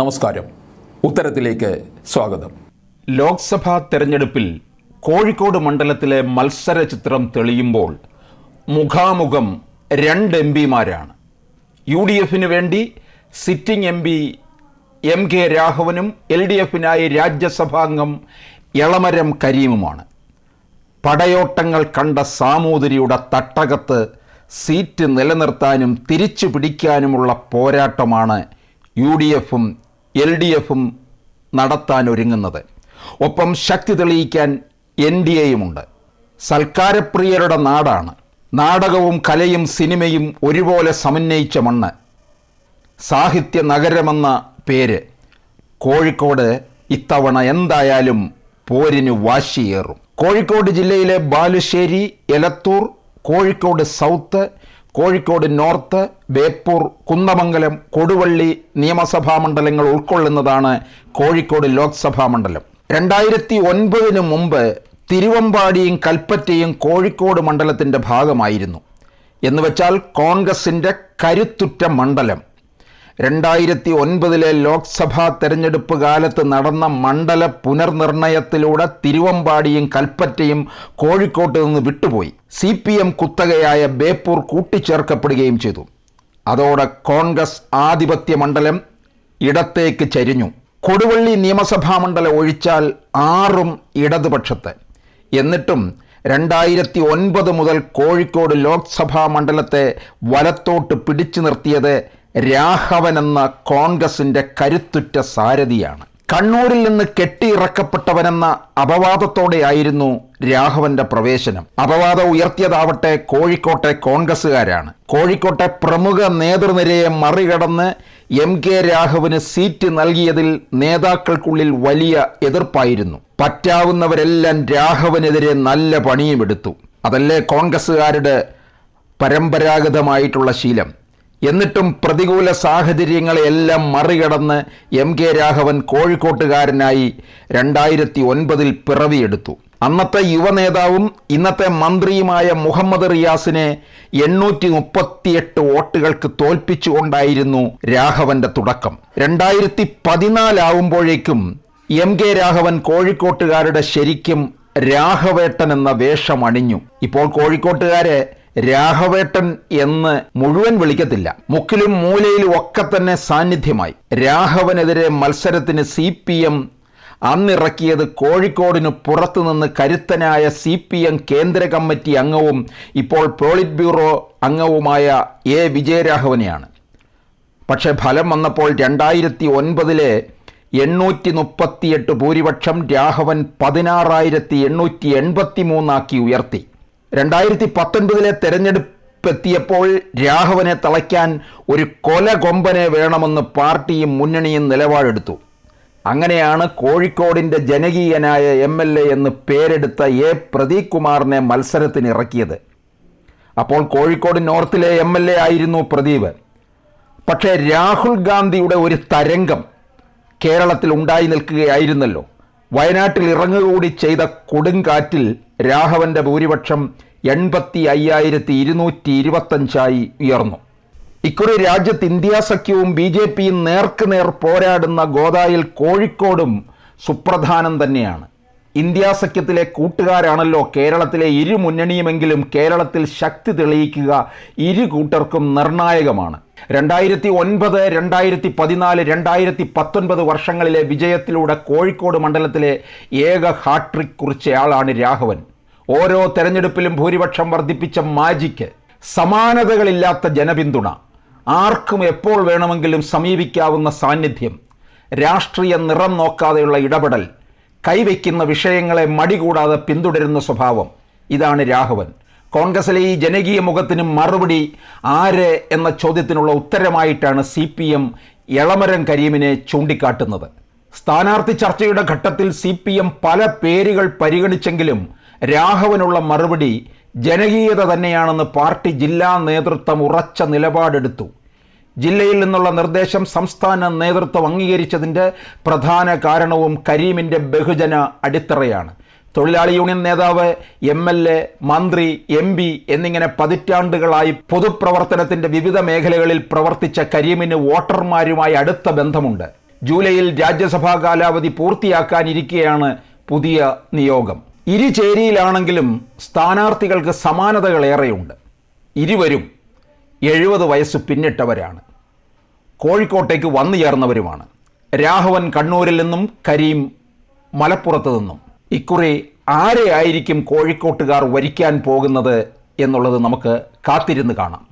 നമസ്കാരം. ഉത്തരത്തിലേക്ക് സ്വാഗതം. ലോക്സഭാ തെരഞ്ഞെടുപ്പിൽ കോഴിക്കോട് മണ്ഡലത്തിലെ മത്സര ചിത്രം തെളിയുമ്പോൾ മുഖാമുഖം രണ്ട് എംപിമാരാണ്. UDF വേണ്ടി സിറ്റിംഗ് MP MK രാഘവനും LDF-നായി രാജ്യസഭാംഗം എളമരം കരീമുമാണ്. പടയോട്ടങ്ങൾ കണ്ട സാമൂതിരിയുടെ തട്ടകത്ത് സീറ്റ് നിലനിർത്താനും തിരിച്ചു പിടിക്കാനുമുള്ള പോരാട്ടമാണ് UDF-ഉം LDF-ഉം നടത്താനൊരുങ്ങുന്നത്. ഒപ്പം ശക്തി തെളിയിക്കാൻ NDA-യുമുണ്ട്. സൽക്കാരപ്രിയരുടെ നാടാണ്. നാടകവും കലയും സിനിമയും ഒരുപോലെ സമന്വയിച്ച മണ്ണ്. സാഹിത്യ നഗരമെന്ന പേര്. കോഴിക്കോട് ഇത്തവണ എന്തായാലും പോരിന് വാശിയേറും. കോഴിക്കോട് ജില്ലയിലെ ബാലുശ്ശേരി, എലത്തൂർ, കോഴിക്കോട് സൗത്ത്, കോഴിക്കോട് നോർത്ത്, ബേപ്പൂർ, കുന്ദമംഗലം, കൊടുവള്ളി നിയമസഭാ മണ്ഡലങ്ങൾ ഉൾക്കൊള്ളുന്നതാണ് കോഴിക്കോട് ലോക്സഭാ മണ്ഡലം. 2009 മുമ്പ് തിരുവമ്പാടിയും കൽപ്പറ്റയും കോഴിക്കോട് മണ്ഡലത്തിൻ്റെ ഭാഗമായിരുന്നു. എന്നുവെച്ചാൽ കോൺഗ്രസിൻ്റെ കരുത്തുറ്റ മണ്ഡലം. 2009 ലോക്സഭാ തെരഞ്ഞെടുപ്പ് കാലത്ത് നടന്ന മണ്ഡല പുനർനിർണയത്തിലൂടെ തിരുവമ്പാടിയും കൽപ്പറ്റയും കോഴിക്കോട്ട് നിന്ന് വിട്ടുപോയി. CPM കുത്തകയായ ബേപ്പൂർ കൂട്ടിച്ചേർക്കപ്പെടുകയും ചെയ്തു. അതോടെ കോൺഗ്രസ് ആധിപത്യ മണ്ഡലം ഇടത്തേക്ക് ചരിഞ്ഞു. കൊടുവള്ളി നിയമസഭാ മണ്ഡലം ഒഴിച്ചാൽ 6ഉം ഇടതുപക്ഷത്ത്. എന്നിട്ടും 2009 മുതൽ കോഴിക്കോട് ലോക്സഭാ മണ്ഡലത്തെ വലത്തോട്ട് പിടിച്ചു നിർത്തിയത് രാഘവൻ എന്ന കോൺഗ്രസിൻ്റെ കരുത്തുറ്റ സാരഥിയാണ്. കണ്ണൂരിൽ നിന്ന് കെട്ടിയിറക്കപ്പെട്ടവനെന്ന അപവാദത്തോടെയായിരുന്നു രാഘവന്റെ പ്രവേശനം. അപവാദം ഉയർത്തിയതാവട്ടെ കോഴിക്കോട്ടെ കോൺഗ്രസ്സുകാരാണ്. കോഴിക്കോട്ടെ പ്രമുഖ നേതൃനിരയെ മറികടന്ന് MK രാഘവന് സീറ്റ് നൽകിയതിൽ നേതാക്കൾക്കുള്ളിൽ വലിയ എതിർപ്പായിരുന്നു. പറ്റാവുന്നവരെല്ലാം രാഘവനെതിരെ നല്ല പണിയുമെടുത്തു. അതല്ലേ കോൺഗ്രസ്സുകാരുടെ പരമ്പരാഗതമായിട്ടുള്ള ശീലം. എന്നിട്ടും പ്രതികൂല സാഹചര്യങ്ങളെയെല്ലാം മറികടന്ന് MK രാഘവൻ കോഴിക്കോട്ടുകാരനായി 2009 പിറവിയെടുത്തു. അന്നത്തെ യുവനേതാവും ഇന്നത്തെ മന്ത്രിയുമായ മുഹമ്മദ് റിയാസിനെ 838 വോട്ടുകൾക്ക് തോൽപ്പിച്ചുകൊണ്ടായിരുന്നു രാഘവന്റെ തുടക്കം. 2014 ആവുമ്പോഴേക്കും MK രാഘവൻ കോഴിക്കോട്ടുകാരുടെ ശരിക്കും രാഘവേട്ടൻ എന്ന വേഷം അണിഞ്ഞു. ഇപ്പോൾ കോഴിക്കോട്ടുകാരെ രാഘവേട്ടൻ എന്ന് മുഴുവൻ വിളിക്കത്തില്ല. മുക്കിലും മൂലയിലും ഒക്കെ തന്നെ സാന്നിധ്യമായി. രാഘവനെതിരെ മത്സരത്തിന് CPM അന്നിറക്കിയത് കോഴിക്കോടിന് പുറത്തുനിന്ന് കരുത്തനായ CPM കേന്ദ്ര കമ്മിറ്റി അംഗവും ഇപ്പോൾ പോളിറ്റ് ബ്യൂറോ അംഗവുമായ A വിജയരാഘവനെയാണ്. പക്ഷേ ഫലം വന്നപ്പോൾ 2009 838 ഭൂരിപക്ഷം രാഘവൻ 16,883 ഉയർത്തി. 2019 തെരഞ്ഞെടുപ്പെത്തിയപ്പോൾ രാഘവനെ തളയ്ക്കാൻ ഒരു കൊലകൊമ്പനെ വേണമെന്ന് പാർട്ടിയും മുന്നണിയും നിലപാടെടുത്തു. അങ്ങനെയാണ് കോഴിക്കോടിൻ്റെ ജനകീയനായ MLA എന്ന് പേരെടുത്ത A പ്രദീപ് കുമാറിനെ മത്സരത്തിന് ഇറക്കിയത്. അപ്പോൾ കോഴിക്കോട് നോർത്തിലെ MLA ആയിരുന്നു പ്രദീപ്. പക്ഷേ രാഹുൽ ഗാന്ധിയുടെ ഒരു തരംഗം കേരളത്തിൽ ഉണ്ടായി നിൽക്കുകയായിരുന്നല്ലോ. വയനാട്ടിൽ ഇറങ്ങുകൂടി ചെയ്ത കൊടുങ്കാറ്റിൽ രാഘവന്റെ ഭൂരിപക്ഷം 85,225 ഉയർന്നു. ഇക്കുറി രാജ്യത്ത് ഇന്ത്യ സഖ്യവും BJPയും നേർക്കുനേർ പോരാടുന്ന ഗോദായിൽ കോഴിക്കോടും സുപ്രധാനം തന്നെയാണ്. ഇന്ത്യ സഖ്യത്തിലെ കൂട്ടുകാരാണല്ലോ കേരളത്തിലെ ഇരു മുന്നണിയുമെങ്കിലും കേരളത്തിൽ ശക്തി തെളിയിക്കുക ഇരു കൂട്ടർക്കും നിർണായകമാണ്. 2009, 2014, 2019 വർഷങ്ങളിലെ വിജയത്തിലൂടെ കോഴിക്കോട് മണ്ഡലത്തിലെ ഏക ഹാട്രിക് കുറിച്ചയാളാണ് രാഘവൻ. ഓരോ തെരഞ്ഞെടുപ്പിലും ഭൂരിപക്ഷം വർദ്ധിപ്പിച്ച മാജിക്ക്, സമാനതകളില്ലാത്ത ജനപിന്തുണ, ആർക്കും എപ്പോൾ വേണമെങ്കിലും സമീപിക്കാവുന്ന സാന്നിധ്യം, രാഷ്ട്രീയ നിറം നോക്കാതെയുള്ള ഇടപെടൽ, കൈവയ്ക്കുന്ന വിഷയങ്ങളെ മടികൂടാതെ പിന്തുടരുന്ന സ്വഭാവം, ഇതാണ് രാഘവൻ. കോൺഗ്രസിലെ ഈ ജനകീയ മുഖത്തിന് മറുപടി ആര് എന്ന ചോദ്യത്തിനുള്ള ഉത്തരമായിട്ടാണ് CPM എളമരം കരീമിനെ ചൂണ്ടിക്കാട്ടുന്നത്. സ്ഥാനാർത്ഥി ചർച്ചയുടെ ഘട്ടത്തിൽ CPM പല പേരുകൾ പരിഗണിച്ചെങ്കിലും രാഘവനുള്ള മറുപടി ജനകീയത തന്നെയാണെന്ന് പാർട്ടി ജില്ലാ നേതൃത്വം ഉറച്ച നിലപാടെടുത്തു. ജില്ലയിൽ നിന്നുള്ള നിർദ്ദേശം സംസ്ഥാന നേതൃത്വം അംഗീകരിച്ചതിൻ്റെ പ്രധാന കാരണവും കരീമിൻ്റെ ബഹുജന അടിത്തറയാണ്. തൊഴിലാളി യൂണിയൻ നേതാവ്, MLA, മന്ത്രി, MP എന്നിങ്ങനെ പതിറ്റാണ്ടുകളായി പൊതുപ്രവർത്തനത്തിൻ്റെ വിവിധ മേഖലകളിൽ പ്രവർത്തിച്ച കരീമിന് വോട്ടർമാരുമായി അടുത്ത ബന്ധമുണ്ട്. ജൂലൈയിൽ രാജ്യസഭാ കാലാവധി പൂർത്തിയാക്കാനിരിക്കെയാണ് പുതിയ നിയോഗം. ഇരുചേരിയിലാണെങ്കിലും സ്ഥാനാർത്ഥികൾക്ക് സമാനതകളേറെയുണ്ട്. ഇരുവരും 70 വയസ്സ് പിന്നിട്ടവരാണ്. കോഴിക്കോട്ടേക്ക് വന്നു ചേർന്നവരുമാണ്. രാഘവൻ കണ്ണൂരിൽ നിന്നും കരീം മലപ്പുറത്ത് നിന്നും. ഇക്കുറി ആരെയായിരിക്കും കോഴിക്കോട്ടുകാർ വരിക്കാൻ പോകുന്നത് എന്നുള്ളത് നമുക്ക് കാത്തിരുന്ന് കാണാം.